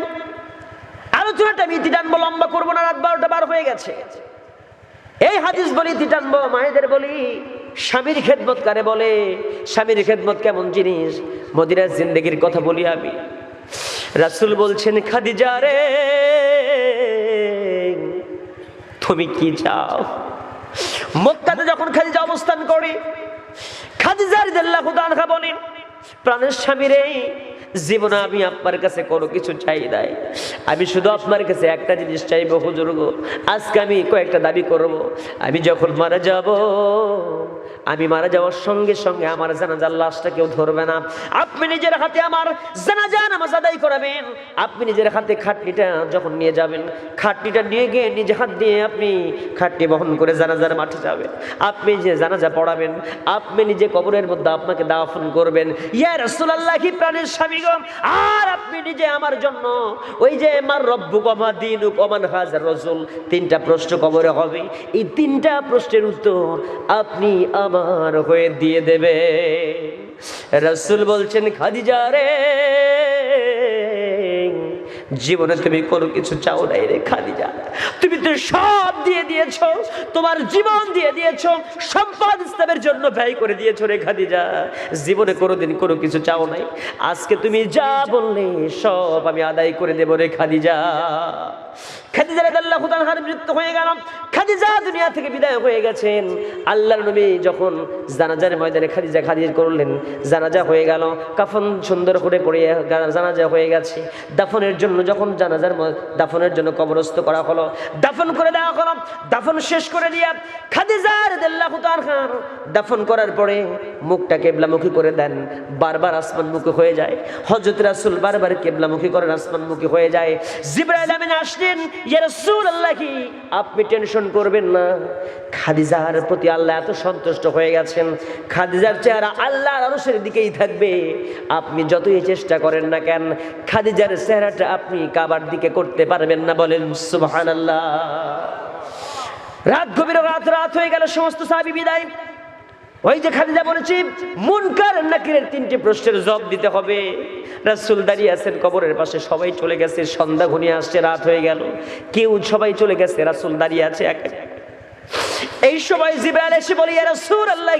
আলোচনাটা আমি ইতি টানবো, লম্বা করবো না, রাত 12টা বার হয়ে গেছে। এই হাদিস বলি, ইতি টানবো, মায়েদের বলি স্বামীর খেদমত কারে বলে, স্বামীর খেদমত কেমন জিনিস। মদিনার জিন্দেগির কথা বলি আমি। রাসূল বলছেন, খাদিজা রে তুমি কি চাও? মক্কাতে যখন খাদিজা অবস্থান করে, খাদিজা রাদিয়াল্লাহু তাআলা আনহা বলেন, প্রাণের স্বামী রে, জীবনে আমি আপনার কাছে কোনো কিছু চাই নাই, আমি শুধু আপনার কাছে একটা জিনিস চাইবো হুজুর গো। আজকে আমি কয়েকটা দাবি করব। আমি যখন মারা যাব, আমি মারা যাওয়ার সঙ্গে সঙ্গে আমার জানাজার লাশটা কেউ ধরবে না, আপনি নিজের হাতে আমার জানাজা নামাজ আদায় করাবেন। আপনি নিজের হাতে খাটনিটা যখন নিয়ে যাবেন, খাটনিটা নিয়ে গিয়ে নিজে হাত দিয়ে আপনি খাটনি বহন করে জানাজার মাঠে যাবেন, আপনি যে জানাজা পড়াবেন, আপনি নিজে কবরের মধ্যে আপনাকে দাফন করবেন। ইয়া রাসূলুল্লাহ, কি প্রাণের স্বামী গো, আর আপনি নিজে আমার জন্য ওই যে মার রব্বুক ওয়া মা দীনুক ওয়া মান হাযার রাসূল 3টা প্রশ্ন কবরে হবে, এই 3টা প্রশ্নের উত্তর আপনি আমার হয়ে দিয়ে দেবে। রাসূল বলছেন, খাদিজা রে জীবনে তুমি কোনো কিছু চাও নাই রে খাদিজা, তুমি তো সব দিয়ে দিয়েছো, তোমার জীবন দিয়ে দিয়েছো, সম্পদ ইসলামের জন্য ব্যয় করে দিয়েছো রে খাদিজা, জীবনে কোনোদিন কোনো কিছু চাও নাই। আজকে তুমি যা বললে সব আমি আদায় করে দেব রে খাদিজা। খাদিজা রাদিয়াল্লাহু তাআলা আনহার মৃত্যু হয়ে গেল, খাদিজা দুনিয়া থেকে বিদায় হয়ে গেছেন। আল্লাহর নবী যখন জানাজার ময়দানে খাদিজা করলেন, জানাজা হয়ে গেল, কাফন সুন্দর করে পরিয়ে জানাজা হয়ে গেছে। দাফনের জন্য যখন দাফনের জন্য কবরস্থ করা হলো, দাফন করে দেওয়া হলো। দাফন শেষ করে দিয়া খাদিজা রাদিয়াল্লাহু তাআলা আনহা দাফন করার পরে মুখটা কিবলামুখী করে দেন, বারবার আসমানমুখী হয়ে যায়। হযরত রাসূল বারবার কিবলামুখী করেন, আসমানমুখী হয়ে যায়। জিবরাইল আমিন আসলেন, ইয়া রাসূলুল্লাহ, কি আপনি টেনশন করবেন না, খাদিজার প্রতি আল্লাহ এত সন্তুষ্ট হয়ে গেছেন, খাদিজার চেহারা আল্লাহর আরশের দিকেই থাকবে। আপনি যতই চেষ্টা করেন না কেন, খাদিজার চেহারাটা আপনি কাবার দিকে করতে পারবেন না। বলেন সুবহানাল্লাহ। রাত গভীর, রাত হয়ে গেল, সমস্ত সাহাবী বিদায়। ওই যে খাদিজা বলেছি, মুনকার নাকিরের 3টি প্রশ্নের জবাব দিতে হবে। রাসূল দাঁড়িয়ে আছেন কবরের পাশে, সবাই চলে গেছে, সন্ধ্যা ঘনিয়ে আসছে, রাত হয়ে গেল, সবাই চলে গেছে, রাসূল দাঁড়িয়ে আছে একা। এই সময় জিবরাইল এসে বলে, ইয়া রাসূলুল্লাহ,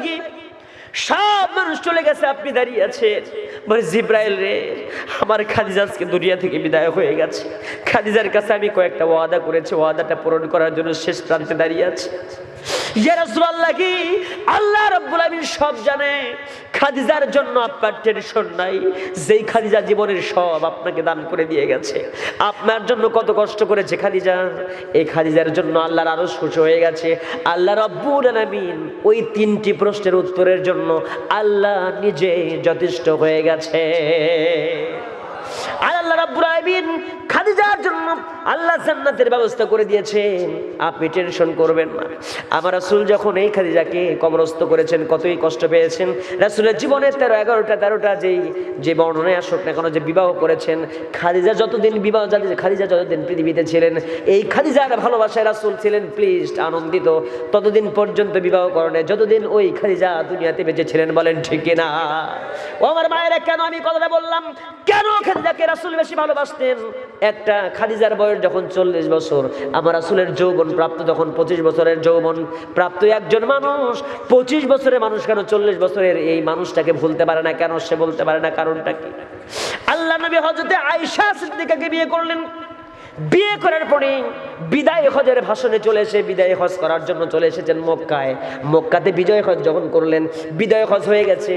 সব মানুষ চলে গেছে, আপনি দাঁড়িয়ে আছেন। বলে, জিবরাইল রে, আমার খাদিজা আজকে দুনিয়া থেকে বিদায় হয়ে গেছে, খাদিজার কাছে আমি কয়েকটা ওয়াদা করেছি, ওয়াদাটা পূরণ করার জন্য শেষ প্রান্তে দাঁড়িয়ে আছি। ইয়া রাসূলুল্লাহ, কি আল্লাহ রাব্বুল আলামিন সব জানে, খাদিজার জন্য আপনার টেনশন নাই। যেই খাদিজা জীবনের সব আপনাকে দান করে দিয়ে গেছে, আপনার জন্য কত কষ্ট করেছে খাদিজা, এই খাদিজার জন্য আল্লাহর আরশ খুশি হয়ে গেছে। আল্লাহ রাব্বুল আলামিন ওই 3টি প্রশ্নের উত্তরের জন্য আল্লাহ নিজে যথেষ্ট হয়ে গেছে। আর আল্লাহ রাব্বুল আলামিন খাদিজার জন্য আল্লাহ জান্নাতের ব্যবস্থা করে দিয়েছেন, আপনি টেনশন করবেন না। আমার রাসূল যখন এই খাদিজাকে কবরস্থ করেছেন, কতই কষ্ট পেয়েছেন। রাসূলের জীবনে 13টা যে বর্ণনায় আসুক না কেন, যে বিবাহ করেছেন, খাদিজা যতদিন খাদিজা যতদিন পৃথিবীতে ছিলেন, এই খাদিজার ভালোবাসায় রাসূল ছিলেন প্লিজ আনন্দিত, ততদিন পর্যন্ত বিবাহ করেন যতদিন ওই খাদিজা দুনিয়াতে বেঁচে ছিলেন। বলেন ঠিক কিনা? ও আমার মায়েরা, কেন আমি কথাটা বললাম, কেন খাদিজাকে কাকে রাসূল বেশি ভালোবাসতেন? একটা খাদিজার বয়স যখন 40 বছর, আমার রাসূলের যৌবন প্রাপ্ত যখন 25 বছরের যৌবন প্রাপ্ত একজন মানুষ, 25 বছরের মানুষ কেন 40 বছরের এই মানুষটাকে ভুলতে পারে না? কেন সে বলতে পারে না? কারণটা কি? আল্লাহ নবী হযরতে আয়েশা সিদ্দিকাকে বিয়ে করলেন। বিয়ে করার পরে বিদায় হজের ভাষণে চলে এসে বিদায় হজ করার জন্য চলে এসেছেন মক্কায়। মক্কাতে বিজয় হজ যখন করলেন, বিদায় হজ হয়ে গেছে,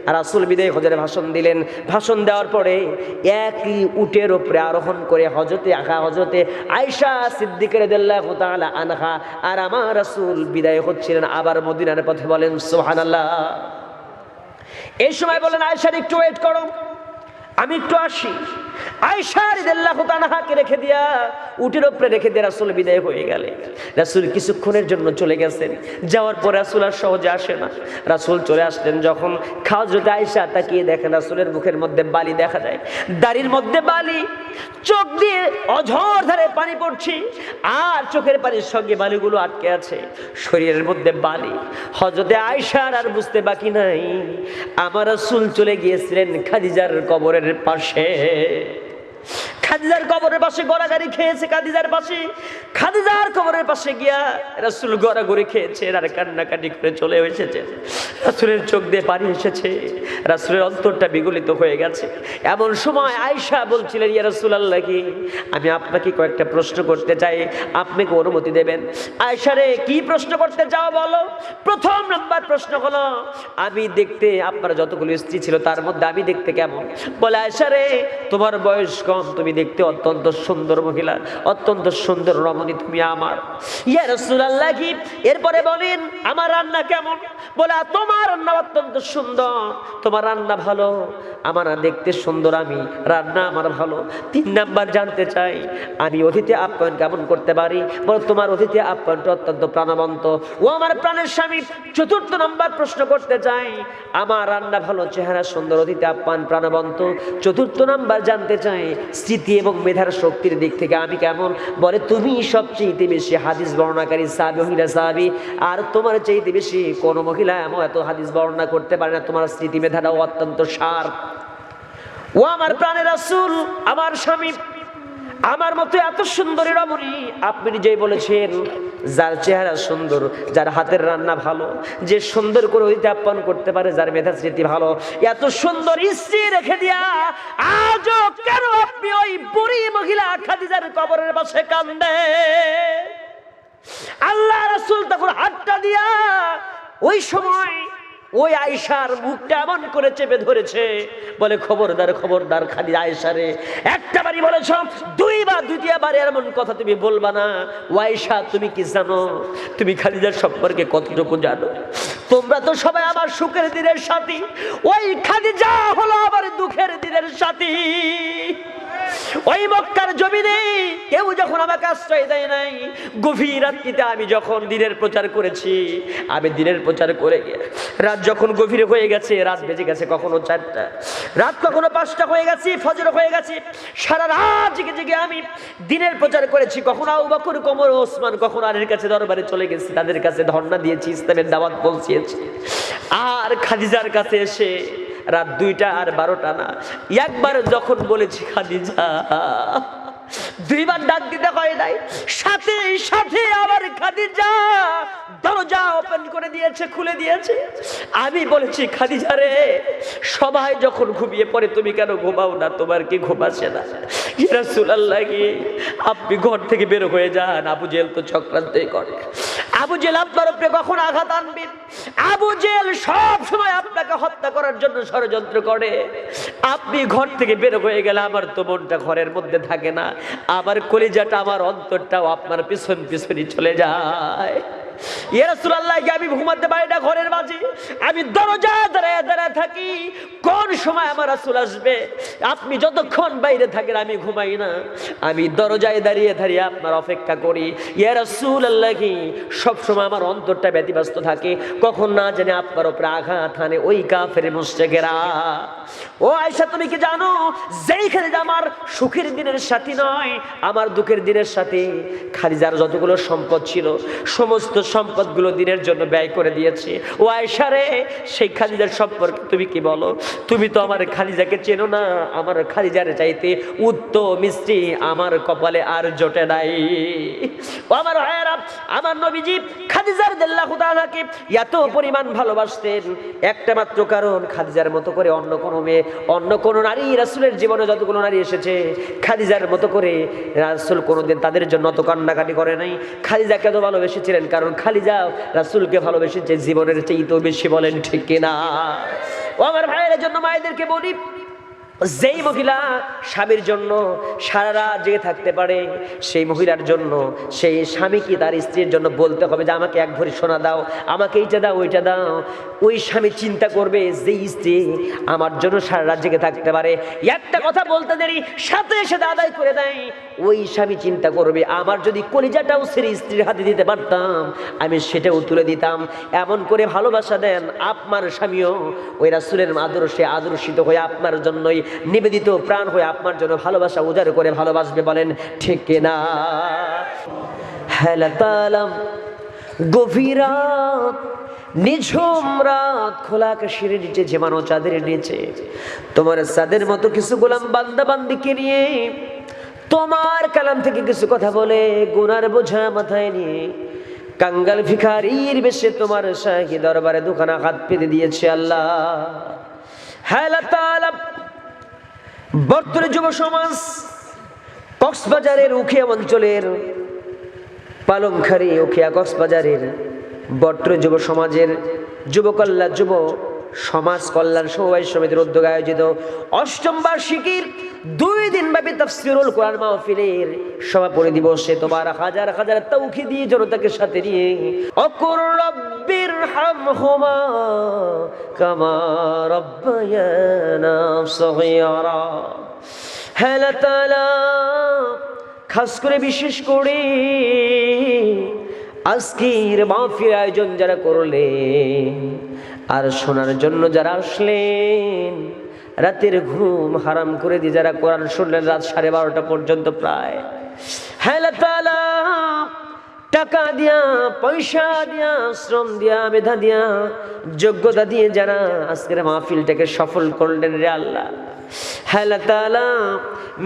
আর রাসূল বিদায় হজের ভাষণ দিলেন। ভাষণ দেওয়ার পরে একই উটের উপরে আরোহণ করে হযরতে আয়েশা সিদ্দিকা রাদিয়াল্লাহু তাআলা আনহা আর আমার রাসূল বিদায় হচ্ছিলেন আবার মদিনার পথে। বলেন সুবহানাল্লাহ। এই সময় বলেন, আয়েশা একটু ওয়েট করো, আমি একটু আসি। আয়েশা রাদিয়াল্লাহু তাআলাকে রেখে দিয়া উটের উপরে রেখে দিয়ে রাসূল বিদায় হয়ে গেলেন। রাসূল কিছুক্ষণের জন্য চলে গেছেন। যাওয়ার পরে রাসূল আর সহজে আসে না। রাসূল চলে আসলেন যখন, হযরত আয়েশা তাকিয়ে দেখেন রাসূলের মুখের মধ্যে বালি দেখা যায়, দাড়ির মধ্যে বালি, চোখ দিয়ে অঝর ধারে পানি পড়ছে, আর চোখের পানির সঙ্গে বালিগুলো আটকে আছে, শরীরের মধ্যে বালি। হযরত আয়েশার আর বুঝতে বাকি নাই, আমার রাসূল চলে গিয়েছিলেন খাদিজার কবরের পাশে। খাদিজার কবরের পাশে গড়াগড়ি খেয়েছে। খাদিজার কবরের পাশে গিয়া রাসূল গড়াগড়ি খেয়েছে আর কান্নাকাটি করে চলে এসেছে। রাসূলের চোখ দিয়ে পানি এসেছে, রাসূলের অন্তরটা বিগলিত হয়ে গেছে। এমন সময় আয়েশা বলছিলেন, ইয়া রাসূলুল্লাহ, কি আমি আপনাকে কয়েকটা প্রশ্ন করতে চাই, আপনি কি অনুমতি দেবেন? আয়েশা রে, কি প্রশ্ন করতে চাও বলো? প্রথম নাম্বার প্রশ্ন হলো, আমি দেখতে, আপনার যতগুলো স্ত্রী ছিল তার মধ্যে আমি দেখতে কেমন? বলে, আয়েশা রে, তোমার বয়স কম, তুমি দেখতে অত্যন্ত সুন্দর মহিলা, অত্যন্ত সুন্দর রমণী তুমি আমার। ইয়া রাসূলুল্লাহ, কি? এরপরে বলেন, আমার রান্না কেমন? বলে, তোমার রান্না অত্যন্ত সুন্দর, তোমার রান্না ভালো, আমার দেখতে সুন্দর, আমি রান্না আমার ভালো। 3 নাম্বার জানতে চাই, আমি অতিথি আপ্যায়ন কেমন করতে পারি? বলে, তোমার অতিথি আপ্যায়নটা অত্যন্ত প্রাণবন্ত, ও আমার প্রাণের স্বামী। 4র্থ নাম্বার প্রশ্ন করতে চাই, আমার রান্না ভালো, চেহারা সুন্দর, অতিথি আপ্যায়ন প্রাণবন্ত। 4র্থ নাম্বার জানতে চাই, স্মৃতি এবং মেধার শক্তির দিক থেকে আমি কেমন? বলে, তুমি সবচেয়ে বেশি হাদিস বর্ণনাকারী সাহাবী, আর তোমার চাইতে বেশি কোন মহিলা এমন এত হাদিস বর্ণনা করতে পারে না, তোমার স্মৃতি মেধাটাও অত্যন্ত শার্প। ও আমার প্রাণের রাসূল, আমার স্বামী, আমার মতো এত সুন্দরী রমণী আপনি নিজেই বলেছেন, যার চেহারা সুন্দর, যার হাতের রান্না ভালো, যে সুন্দর করে অতিথি আপ্যায়ন করতে পারে, যার মেধা স্মৃতি ভালো, এত সুন্দর স্ত্রী রেখে দিয়া আজও কেন আপনি ওই বুড়ি মহিলা খাদিজার কবরের পাশে কান্দে? আল্লাহ রাসূল তখন হাতটা দিয়া ওই সময় ওই আয়েশার মুখটা এমন করে চেপে ধরেছে, বলে, খবরদার খবরদার খাদিজা, আয়েশা রে, একটা বারই বলেছ, 2 বার, দ্বিতীয়বারে এমন কথা তুমি বলবা না। ও আয়েশা, তুমি কি জানো, তুমি খাদিজার সম্পর্কে কতটুকু জানো? তোমরা তো সবাই আমার সুখের দিনের সাথী, ওই খাদিজা হলো আমার দুঃখের দিনের সাথী। ওই মক্কার জমিনে কেউ যখন আমাকে আশ্রয় দেয় নাই, গভীর রাত্রিতে আমি যখন দিনের প্রচার করেছি, আমি দিনের প্রচার করে গিয়ে রাত যখন গভীর হয়ে গেছে, রাত বেজে গেছে কখনো 4টা, রাত কখনো 5টা হয়ে গেছে, ফজর হয়ে গেছে, সারা রাত জেগে জেগে আমি দিনের প্রচার করেছি। কখনো আবু বকর, ওমর, ওসমান, কখনো আলীর কাছে দরবারে চলে গেছি, তাদের কাছে ধর্ণা দিয়েছি, ইসলামের দাওয়াত পৌঁছিয়েছি। আর খাদিজার কাছে এসে রাত 2টা আর 12টা না, একবার যখন বলেছি খাদিজা, 2 বার ডাক দিতে হয় নাই, সাথে সাথে আবার খাদিজা দরজা ওপেন করে দিয়েছে, খুলে দিয়েছে। আমি বলেছি, খাদিজা রে, সবাই যখন ঘুমিয়ে পড়ে তুমি কেন ঘুমাও না? তোমার কি ঘুম আসে না? ইয়া রাসূলুল্লাহ, কি আপনি ঘর থেকে বের হয়ে যান, আবু জেহেল তো চক্রান্তই করে। আবু জেহেল আপনার উপরে কখন আঘাত আনবে? আবু জেহেল সব সময় আপনাকে হত্যা করার জন্য ষড়যন্ত্র করে। আপনি ঘর থেকে বের হয়ে গেলে আমার তো মনটা ঘরের মধ্যে থাকে না, আমার কলিজাটা, আমার অন্তরটাও আপনার পিছন পিছনই চলে যায়। ইয়া রাসূলুল্লাহ, আমি ঘুমাতে পারি না ঘরের মাঝে, আমি দরজা দাঁড়ায় দাঁড়ায় থাকি, কোন সময় আমার রাসূল আসবে। আপনি যতক্ষণ বাইরে থাকেন আমি ঘুমাই না, আমি দরজায় দাঁড়িয়ে দাঁড়িয়ে আপনার অপেক্ষা করি। ইয়া রাসূলুল্লাহ, সব সময় আমার অন্তরটা ব্যতিব্যস্ত থাকে, কখন না জানি আপনার উপরে আঘাত হানে ওই কাফের মুশরিকেরা। ও আয়েশা, তুমি কি জানো, যেইখানে আমার সুখের দিনের সাথী নয়, আমার দুঃখের দিনের সাথী। খাদিজার যতগুলো সম্পদ ছিল সমস্ত সম্পদগুলো দিনের জন্য ব্যয় করে দিয়েছে। ও আয়েশা রে, সেই খাদিজার সম্পর্কে তুমি কি বলো? তুমি তো আমার খাদিজাকে চেনো না। আমার খাদিজার চাইতে উত্তম মিষ্টি আমার কপালে আর জোটে নাই। ও আমার ভাইয়েরা, আমার নবীজি খাদিজা রাদিয়াল্লাহু তাআলাকে এত পরিমাণ ভালোবাসতেন, একটা মাত্র কারণ, খাদিজার মতো করে অন্য কোনো মেয়ে, অন্য কোনো নারী রাসূলের জীবনে যতগুলো নারী এসেছে, খাদিজার মতো করে রাসূল কোনোদিন তাদের জন্য অত কান্নাকাটি করে নাই। খাদিজাকে তো ভালোবেসেছিলেন, কারণ খাদিজা রাসূলকে ভালোবেসেছে জীবনের চেয়েও বেশি। বলেন ঠিক কিনা? ও আমার ভাইয়ের জন্য মায়েদেরকে বলি, যেই মহিলা স্বামীর জন্য সারা রাত জেগে থাকতে পারে, সেই মহিলার জন্য সেই স্বামীকে তার স্ত্রীর জন্য বলতে হবে যে আমাকে এক ভরি সোনা দাও, আমাকে এইটা দাও, ওইটা দাও। ওই স্বামী চিন্তা করবে যে স্ত্রী আমার জন্য সারা রাত জেগে থাকতে পারে, একটা কথা বলতে দেরি সাথে সাথে আদায় করে দেয়, ওই স্বামী চিন্তা করবে আমার যদি কলিজাটাও ছেড়ে স্ত্রীর হাতে দিতে পারতাম আমি সেটাও তুলে দিতাম। এমন করে ভালোবাসা দেন আপনার স্বামীও ওই রাসূলের আদর্শে আদর্শিত হয়ে আপনার জন্যই নিবেদিত প্রাণ হয়ে আপনার জন্য ভালোবাসা উজাড় করে ভালোবাসবে। বলেন ঠিক কিনা? হেলাতালাম গভীর রাত, নিঝুম রাত, খোলা আকাশের নিচে ঝিমানো চাঁদের নিচে তোমার চাঁদের মতো কিছু গোলাম বান্দা বান্দিকে নিয়ে তোমার কালাম থেকে কিছু কথা বলে গুনার বোঝা মাথায় নিয়ে কাঙ্গাল ভিখারির বেশে তোমার শাহী দরবারে দুখানা হাত পেতে দিয়েছে আল্লাহ। হেলাতালাম বর্তমানে যুব সমাজ কক্সবাজারের উখিয়া অঞ্চলের পালংখারি উখিয়া কক্সবাজারের বর্তমানে যুব সমাজের যুব সমাজ কল্যাণ সমবায় সমিতির উদ্যোগে আয়োজিত অষ্টম বার্ষিকীর 2 দিনব্যাপী তাফসীরুল কোরআন মাহফিলের সমাপনী দিবসে তোমার হাজার হাজার তাওহীদি জনতাকে সাথে নিয়ে অকুর রব্বির হামহুমা কামা রব্বায়ানা সগীরা। হেলা তাআলা খাস করে বিশেষ করে আজকের মাহফিল আয়োজন যারা করলেন আর শোনার জন্য যারা আসলেন, রাতের ঘুম হারাম করে দিয়ে যারা কোরআন শুনলেন রাত 12:30 পর্যন্ত প্রায়, হেলা তাআলা টাকা দিয়া, পয়সা দিয়া, শ্রম দিয়া, মেধা দিয়া, যোগ্যতা দিয়ে যারা আজকের মাহফিলটাকে সফল করলেন রে আল্লাহ, হেলা তাআলা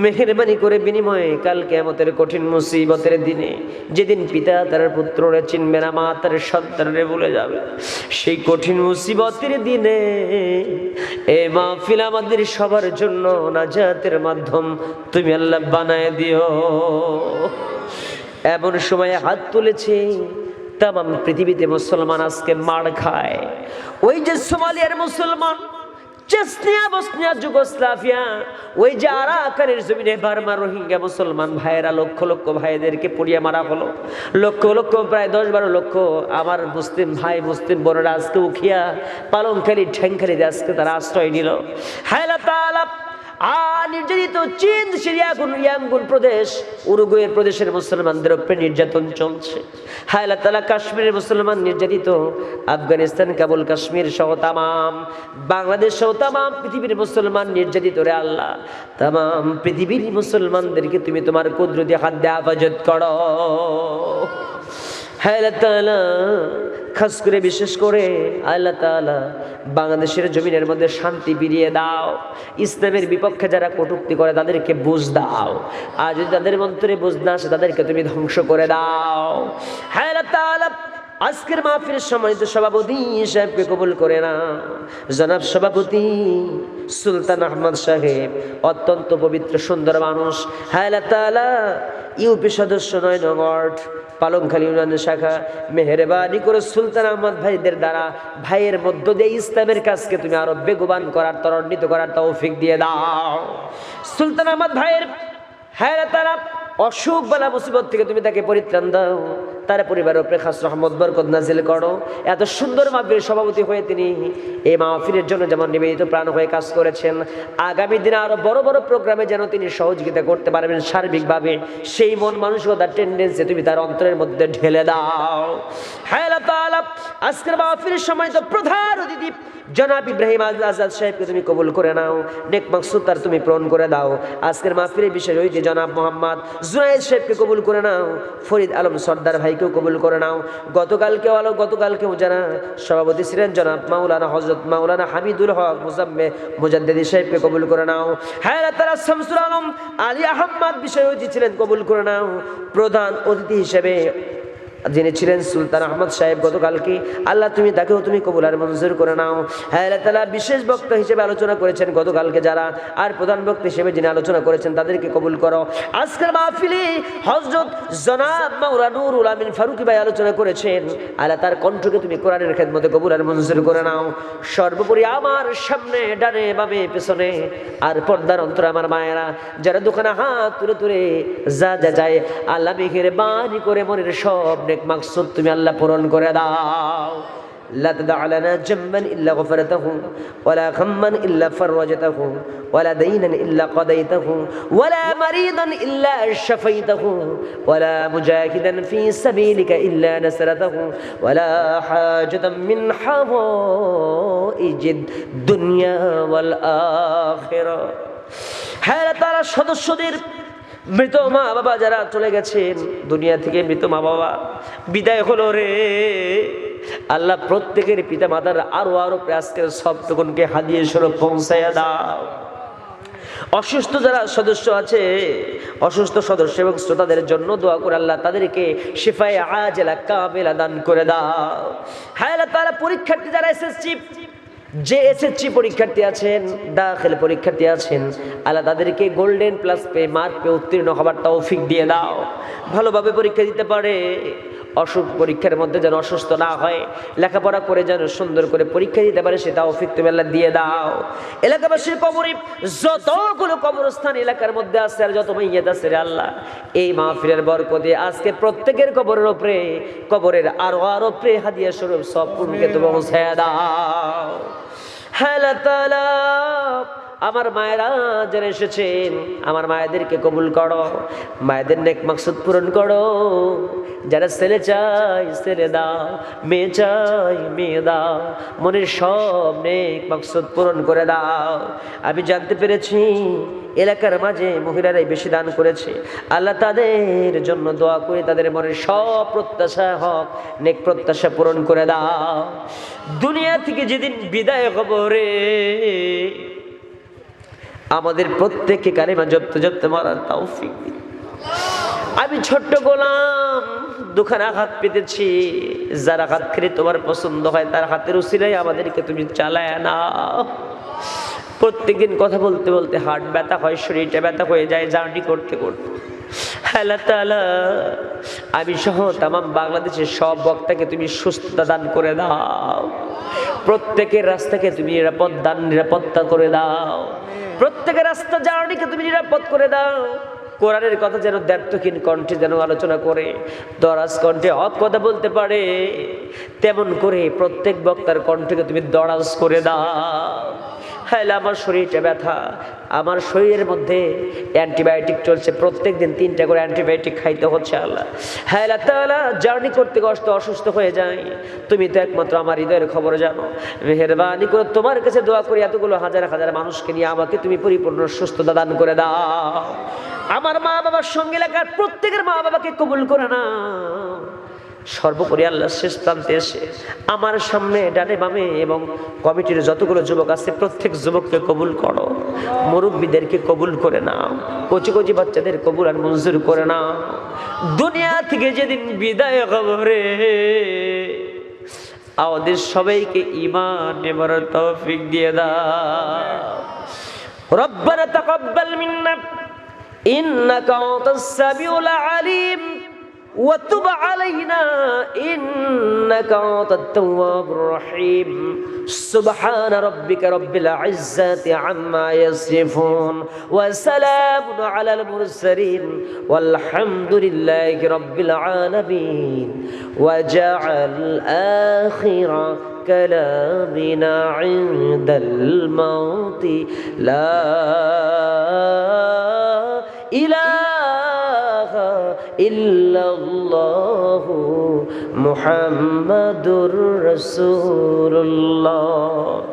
মেহেরবানি করে বিনিময়ে কাল কিয়ামতের কঠিন মুসিবতের দিনে, যেদিন পিতা তার পুত্ররে চিনবে না, মা তার সন্তানরে ভুলে যাবে, সেই কঠিন মুসিবতের দিনে এ মাহফিল আমাদের সবার জন্য নাজাতের মাধ্যম তুমি আল্লাহ বানায় দিও। এমন সময়ে হাত তুলেছে তামাম পৃথিবীতে মুসলমান আজকে মার খায়। ওই যে সোমালিয়ার মুসলমান, চেচনিয়া, বসনিয়া, যুগোস্লাভিয়া, ওই যে আরাকানের জমিনে বার্মা রোহিঙ্গা মুসলমান ভাইয়েরা লক্ষ লক্ষ ভাইদেরকে পুড়িয়ে মারা হলো, লক্ষ লক্ষ প্রায় 10-12 লক্ষ আমার মুসলিম ভাই মুসলিম বোনেরা আজকে উখিয়া পালংখালি ঠ্যাংখালিতে আজকে তারা আশ্রয় নিল। হেলা তাআলা নির্যাতিত চীন, সিরিয়া, ইয়াঙ্গুন প্রদেশ, উরুগুয়ের প্রদেশের মুসলমানদের উপরে নির্যাতন চলছে। হায় আল্লাহ তাআলা কাশ্মীরের মুসলমান নির্যাতিত, আফগানিস্তান, কাবুল, কাশ্মীর সহ তামাম বাংলাদেশ সহ তামাম পৃথিবীর মুসলমান নির্যাতিত রে আল্লাহ, তামাম পৃথিবীর মুসলমানদেরকে তুমি তোমার কুদরতি হাত দিয়ে হেফাজত করো। হায় আল্লাহ তাআলা খাস করে বিশেষ করে আল্লাহ তাআলা বাংলাদেশের জমিনের মধ্যে শান্তি ফিরিয়ে দাও। ইসলামের বিপক্ষে যারা কটূক্তি করে তাদেরকে বুঝ দাও, আর যদি তাদের মন্ত্রে বুঝ না আসে তাদেরকে তুমি ধ্বংস করে দাও। হায় আল্লাহ তাআলা আজকের মাহফিলের সম্মানিত সভাপতি সাহেবকে কবুল করে না। জনাব সভাপতি সুলতান আহমদ সাহেব অত্যন্ত পবিত্র সুন্দর মানুষ। হায় আল্লাহ তাআলা ইউপি সদস্য 9 নং ওয়ার্ড পালংখালী ইউনিয়ন শাখা, মেহেরবানি করে সুলতান আহমদ ভাইদের দ্বারা ভাইয়ের মধ্য দিয়ে ইসলামের কাজকে তুমি আরো বেগবান করার, ত্বরান্বিত করার তৌফিক দিয়ে দাও। সুলতান আহমদ ভাইয়ের হায় আল্লাহ তাআলা অসুখ বালা মুসিবত থেকে তুমি তাকে পরিত্রাণ দাও, তার পরিবারের উপরে খাস রহমত বরকত নাজিল করো। এত সুন্দর মাহফিলের সভাপতি হয়ে তিনি এই মাহফিলের জন্য যেমন নিবেদিত প্রাণ হয়ে কাজ করেছেন, আগামী দিনে আরো বড় বড় প্রোগ্রামে যেন তিনি সহযোগিতা করতে পারবেন সার্বিকভাবে, সেই মন মানসিকতার টেন্ডেন্সি তুমি তার অন্তরের মধ্যে ঢেলে দাও। হায় আল্লাহ তাআলা আজকের মাহফিলের সময় তো প্রধান অতিথি জনাব ইব্রাহিম আজাদ সাহেবকে তুমি কবুল করে নাও, নেক মাকসুদ তার তুমি পূরণ করে দাও। আজকের মাহফিলের বিশেষ অতিথি জনাব মোহাম্মদ জুনায়েদ সাহেবকে কবুল করে নাও, ফরিদ আলম সর্দার ভাই তাদেরকেও কবুল করে নাও। গতকালকেও যারা সভাপতি ছিলেন জনাব মাওলানা হযরত মাওলানা হামিদুল হক মুজাদ্দিদি সাহেবকে কবুল করে নাও। হ্যাঁ তারা শামসুল আলম আলী আহমদ বিষয়জি ছিলেন, কবুল করে নাও। প্রধান অতিথি হিসেবে যিনি ছিলেন সুলতান আহমদ সাহেব গতকালকে, আল্লাহ তুমি তাকেও তুমি কবুল আর মঞ্জুর করে নাও। হ্যাঁ আল্লাহ তাআলা বিশেষ বক্তা হিসেবে আলোচনা করেছেন গতকালকে যারা, আর প্রধান বক্তা হিসেবে যিনি আলোচনা করেছেন তাদেরকে কবুল করো। আজকের মাহফিলে হযরত জনাব মাওলানা নুরুল আমিন ফারুকী ভাই আলোচনা করেছেন, আল্লাহ তার কণ্ঠকে তুমি কোরআনের খেদমতে কবুল আর মঞ্জুর করে নাও। সর্বোপরি আমার সামনে ডানে বামে পেছনে আর পর্দার অন্তরে আমার মায়েরা যারা দোকানে হাত তুলে তুলে যা যায়, আল্লাহ মেহেরবানি করে মনের সব নেক মাকসুদ তুমি আল্লাহ পূরণ করে দাও। لا تدع لنا جنبا إلا غفرته ولا غما إلا فرجته ولا دينا إلا قضيته ولا مريضا إلا شفيته ولا مجاهدا في سبيلك إلا نصرته ولا حاجة من حوائج الدنيا والآخرة। হ্যাঁ তারা সদস্যদের মৃত মা বাবা যারা চলে গেছেন দুনিয়া থেকে, মৃত মা বাবা বিদায় হলো রে আল্লাহ, প্রত্যেকের পিতা মাতার আরো আজকের সবটুকুনকে হাদিয়া স্বরূপ পৌঁছায়া দাও। অসুস্থ যারা সদস্য আছে, অসুস্থ সদস্য এবং শ্রোতাদের জন্য দোয়া করে আল্লাহ তাদেরকে শিফায়ে আজেলা কামিলা দান করে দাও। হ্যাঁ আল্লাহ তাআলা পরীক্ষার্থী যারা এসএসসি পরীক্ষার্থী আছেন, দাখিল পরীক্ষার্থী আছেন, আল্লাহ তাদেরকে গোল্ডেন প্লাস মার্ক পেয়ে উত্তীর্ণ হবার তৌফিক দিয়ে দাও, ভালোভাবে পরীক্ষা দিতে পারে। অসুখ পরীক্ষার মধ্যে যেন অসুস্থ না হয়, লেখাপড়া করে যেন সুন্দর করে পরীক্ষা দিতে পারে, সে তৌফিক তুমি আল্লাহ দিয়ে দাও। এলাকাবাসীর কবরে যতগুলো কবরস্থান এলাকার মধ্যে আছে আর যত মাইয়াত আছে রে আল্লাহ, এই মাহফিলের বরকতে আজকে প্রত্যেকের কবরের উপরে, কবরের আরো উপরে হাদিয়া স্বরূপ সব পুণ্যকে তুমি পৌঁছায়া দাও। হ্যাঁ আল্লাহ তাআলা আমার মায়েরা যারা এসেছেন, আমার মায়েদেরকে কবুল করো, মায়েদের নেক মাকসুদ পূরণ করো। যারা ছেলে চাই ছেলে দাও, মেয়ে চাই মেয়ে দাও, মনের সব নেক মাকসুদ পূরণ করে দাও। আমি জানতে পেরেছি এলাকার মাঝে মহিলারাই বেশি দান করেছে, আল্লাহ তাদের জন্য দোয়া করে তাদের মনের সব প্রত্যাশা হক নেক প্রত্যাশা পূরণ করে দাও। দুনিয়া থেকে যেদিন বিদায় হব রে আমাদের প্রত্যেককে কালিমা জপতে মারার তৌফিক দিন। আমি ছোট্ট গোলাম, দুখানা হাত পেতেছি, যার হাত খেলে তোমার পছন্দ হয় তার হাতের উসিলায় আমাদেরকে তুমি চালায় নাও। প্রত্যেকদিন কথা বলতে বলতে হার্ট ব্যথা হয়, শরীরটা ব্যথা হয়ে যায় জার্নি করতে করতে। আল্লাহ তাআলা আমি সহ তামাম বাংলাদেশের সব বক্তাকে তুমি সুস্থতা দান করে দাও, প্রত্যেকের রাস্তাকে তুমি নিরাপত্তা করে দাও, প্রত্যেকের রাস্তা জার্নিকে তুমি নিরাপদ করে দাও। কোরআনের কথা যেন দ্ব্যর্থহীন কণ্ঠে যেন আলোচনা করে, দরাজ কণ্ঠে হক কথা বলতে পারে, তেমন করে প্রত্যেক বক্তার কণ্ঠকে তুমি দরাজ করে দাও। হ্যাঁ আমার শরীরটা ব্যথা, আমার শরীরের মধ্যে অ্যান্টিবায়োটিক চলছে, প্রত্যেক দিন 3টা করে অ্যান্টিবায়োটিক খাইতে হচ্ছে আল্লাহ। হ্যাঁ আল্লাহ তাআলা জার্নি করতে কষ্ট অসুস্থ হয়ে যায়, তুমি তো একমাত্র আমার হৃদয়ের খবর জানো। মেহেরবানি করে তোমার কাছে দোয়া করি এতগুলো হাজার হাজার মানুষকে নিয়ে আমাকে তুমি পরিপূর্ণ সুস্থতা দান করে দাও। আমার মা বাবার সঙ্গে এলাকার প্রত্যেকের মা বাবাকে কবুল করে না। সর্বোপরি আল্লাহ শেষ প্রান্তে এসে আমার সামনে ডানে বামে এবং কমিটির যতগুলো যুবক আছে প্রত্যেক যুবককে কবুল করো, মুরব্বীদেরকে কবুল করে নাও, কচি কচি বাচ্চাদের কবুল আর মঞ্জুর করে নাও। দুনিয়া থেকে যেদিন বিদায় খবরে আমাদের সবাইকে ঈমান নেবার তৌফিক দিয়ে দাও। রব্বানা তাকাব্বাল মিন্না ইন্নাকা আনতাস সামিউল আলিম وتب علينا إنك أنت التواب الرحيم سبحان ربك رب العزة عما يصفون وسلام على المرسلين والحمد لله رب العالمين وجعل آخر كلامنا عند الموت لا إله إلا الله محمد رسول الله